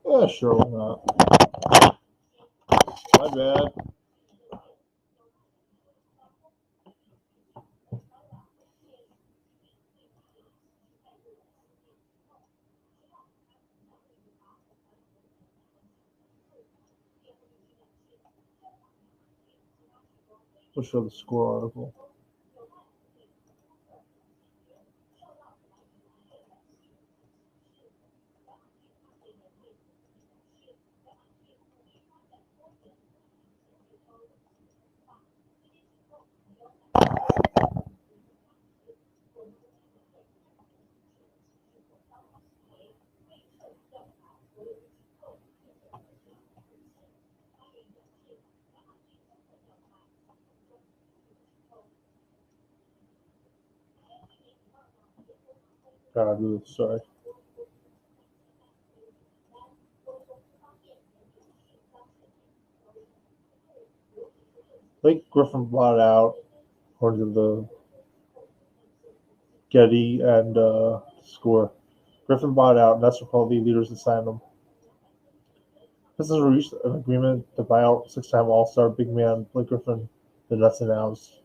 Yeah, sure, why not? My bad. We'll show the score article. Gotta do this, sorry. I think Griffin bought out, according to the Getty and score. Griffin bought out, and that's what called the leaders to sign him. Pistons reached an agreement to buy out six-time All-Star big man Blake Griffin, the Nets announced.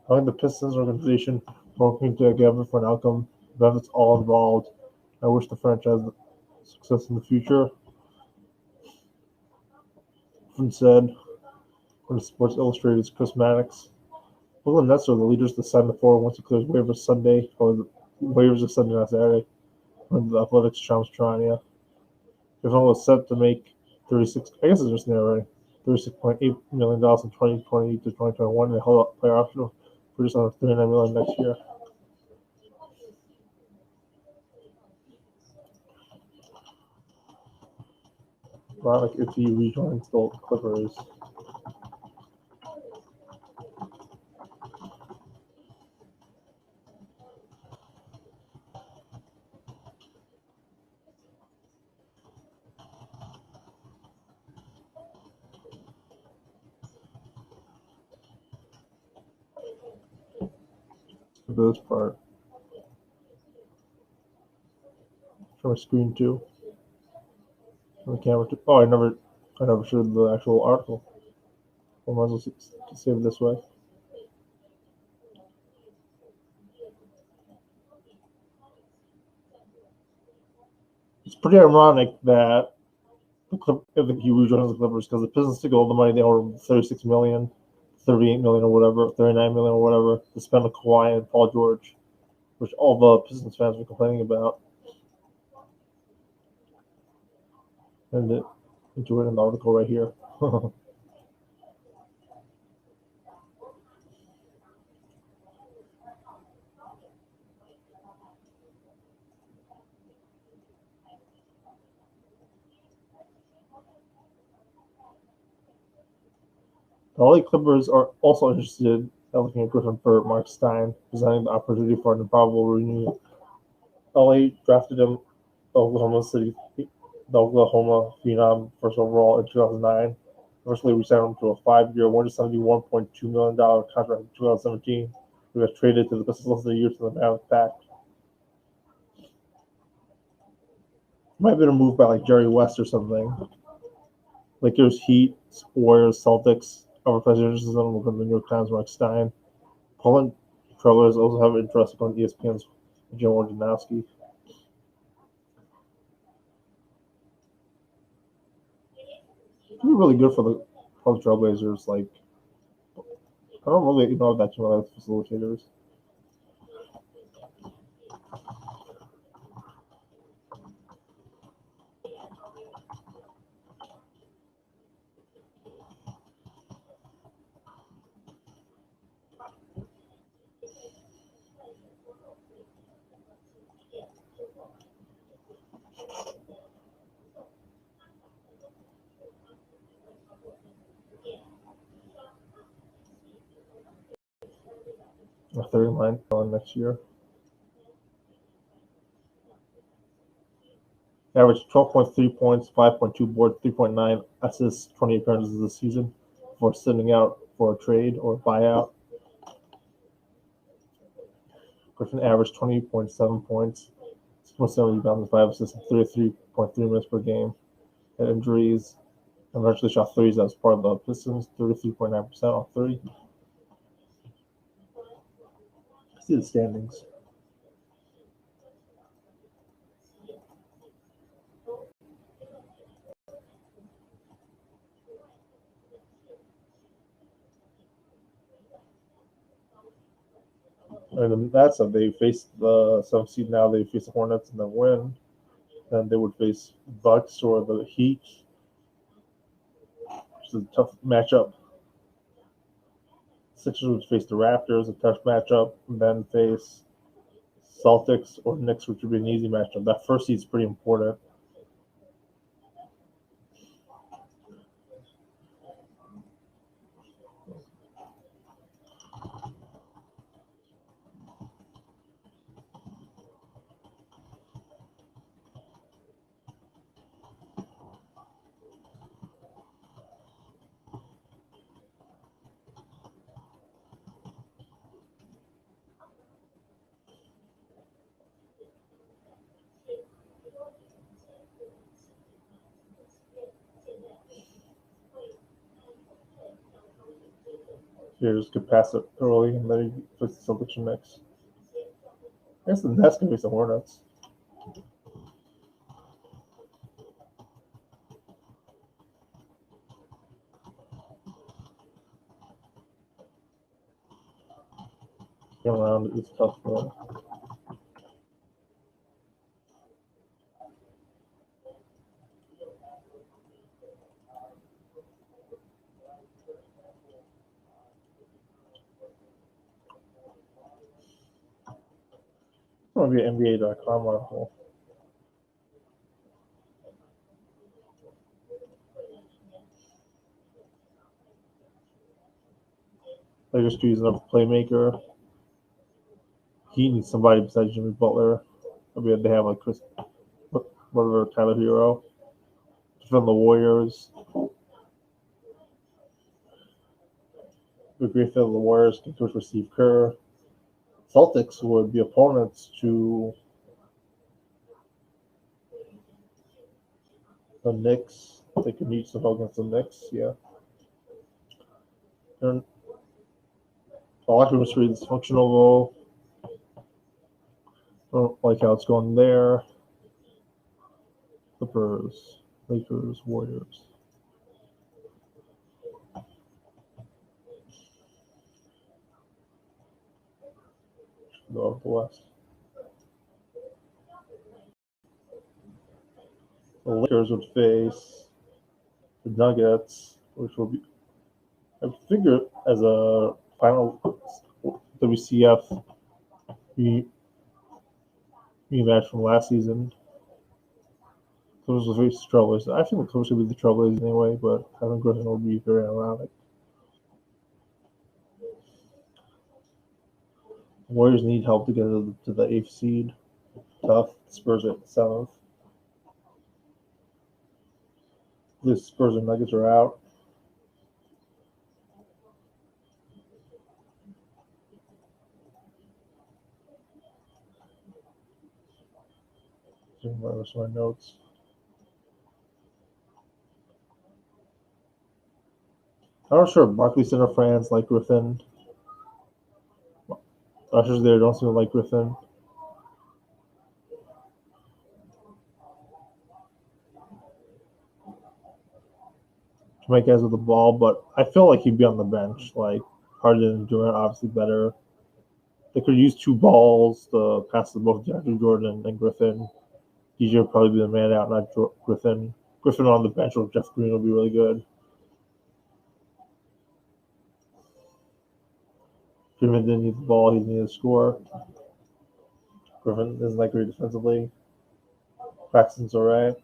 I think the Pistons organization working together for an outcome benefits all involved. I wish the franchise success in the future. Griffin said, when Sports Illustrated's Chris Mannix, Brooklyn Nets are the leaders to sign the four once it clears waivers Sunday, or the waivers are Sunday, not Saturday, when the Athletics challenge Toronto. Griffin was set to make 36, I guess it's just there already, $36.8 million in 2020 to 2021, and held up player option for just under $39 million next year. Not like if he rejoins the Clippers. For this part. From a screen too. From the camera too. Oh, I never showed the actual article. I might as well save it this way. It's pretty ironic that he rejoins the Clippers because the Pistons took all the money they owe him, 36 million, 38 million or whatever, 39 million or whatever, to spend on Kawhi and Paul George, which all the Pistons fans were complaining about. And into it in the article right here. The LA Clippers are also interested in looking at Griffin for Mark Stein, presenting the opportunity for an improbable renewal. LA drafted him, the Oklahoma Phenom, first overall in 2009. Eventually, we signed him to a 5-year, $171.2 million contract in 2017. He was traded to the Pistons less than a year to the Mavs back. Might have been a move by like Jerry West or something. Lakers, Heat, Warriors, Celtics. Other presidents with the New York Times, Mark Stein. Portland Trailers also have interest on ESPN's Jim Wojnarowski. It'd be really good for the Trailblazers. Like, I don't really know that too much about facilitators. A 39 next year. Averaged 12.3 points, 5.2 boards, 3.9 assists, 20 appearances this season before sitting out for a trade or a buyout. Griffin averaged 20.7 points, 27 rebounds and 5 assists in 33.3 minutes per game. Had injuries and eventually shot threes as part of the Pistons, 33.9% on three. See the standings. And that's if they face the 7th seed now, they face the Hornets and then win. Then they would face Bucks or the Heat, which is a tough matchup. Sixers would face the Raptors, a tough matchup, and then face Celtics or Knicks, which would be an easy matchup. That first seed is pretty important. You just could pass it early and then you face the Celtics and Knicks. I guess the Nets can face the Hornets. Getting around is tough for them. It's going to be an NBA.com article. They just use another playmaker. He needs somebody besides Jimmy Butler. I mean, they have like Chris, whatever, Tyler Hero. Defend the Warriors. The Griffin of the Warriors can coach for Steve Kerr. Celtics would be opponents to the Knicks. They could need some help against the Knicks, yeah. And the locker room is pretty dysfunctional, though. I don't like how it's going there. Clippers, Lakers, Warriors. Go up the West. The Lakers would face the Nuggets, which will be, I figure, as a final WCF rematch from last season. Clippers will face the Trailblazers. I think the Clippers should be the Trailblazers anyway, but having Griffin will be very ironic. The Warriors need help to get to the 8th seed. Tough. Spurs at 7th. The Spurs and Nuggets are out. Where's my notes? I'm not sure Barclays Center fans like Griffin. Ushers there don't seem to like Griffin. To make guys with the ball, but I feel like he'd be on the bench. Like Harden and Durant, obviously better. They could use 2 balls to pass to both DeAndre Jordan and Griffin. DJ would probably be the man out, not Griffin. Griffin on the bench with Jeff Green would be really good. Griffin didn't need the ball, he needed to score. Griffin isn't that great defensively. Paxton's alright.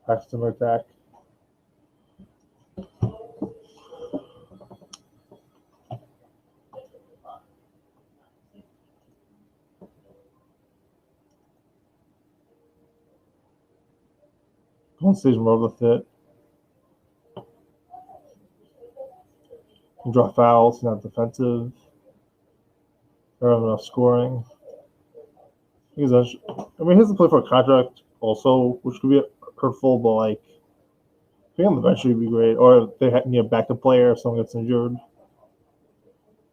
Paxton attack. Golden State's more of a fit. Can draw fouls, not defensive. They don't have enough scoring. I mean, he has to play for a contract also, which could be hurtful, but like, being on the bench would be great. Or if they need a backup player if someone gets injured.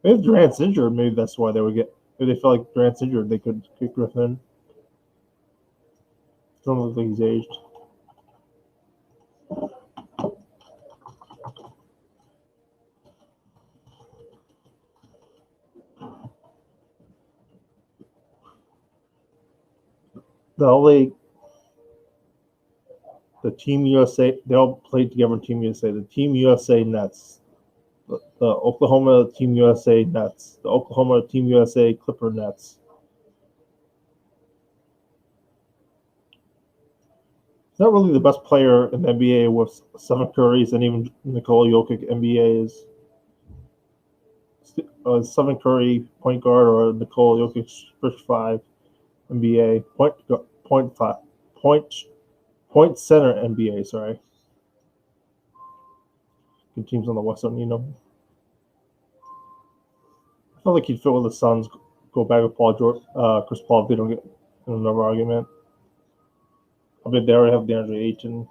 Maybe if Durant's injured, maybe that's why they would get. If they felt like Durant's injured, they could kick Griffin. Doesn't look like he's aged. The only the Team USA, they all played together in Team USA. The Team USA Nets, the Oklahoma Team USA Nets, the Oklahoma Team USA Clipper Nets. He's not really the best player in the NBA with 7 Currys and even Nikola Jokic NBAs. Stephen Curry point guard or Nikola Jokic first 5 NBA point center NBA. Sorry, good teams on the West don't need them. I feel like he'd fit with the Suns. Go back with Chris Paul if they don't get in another argument. I bet they already have DeAndre Ayton.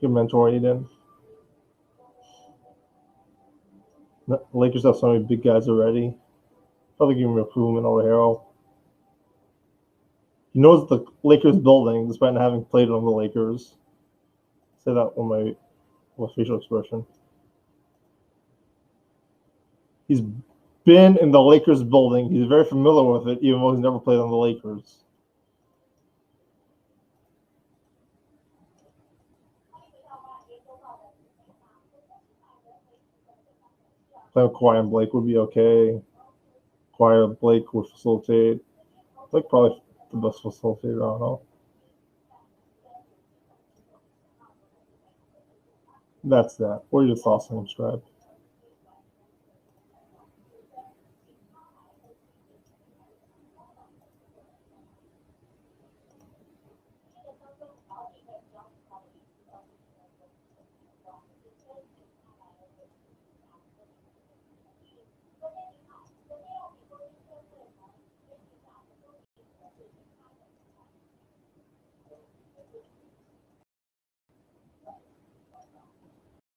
Your mentor Aiden. The Lakers have so many big guys already. Probably give him improvement over Harrell. He knows the Lakers building despite not having played on the Lakers. Say that with my facial expression. He's been in the Lakers building. He's very familiar with it, even though he's never played on the Lakers. Playing with Kawhi and Blake would be okay. Kawhi and Blake would facilitate. Blake probably the best facilitator, I don't know. That's that. What are your thoughts on him, Strad?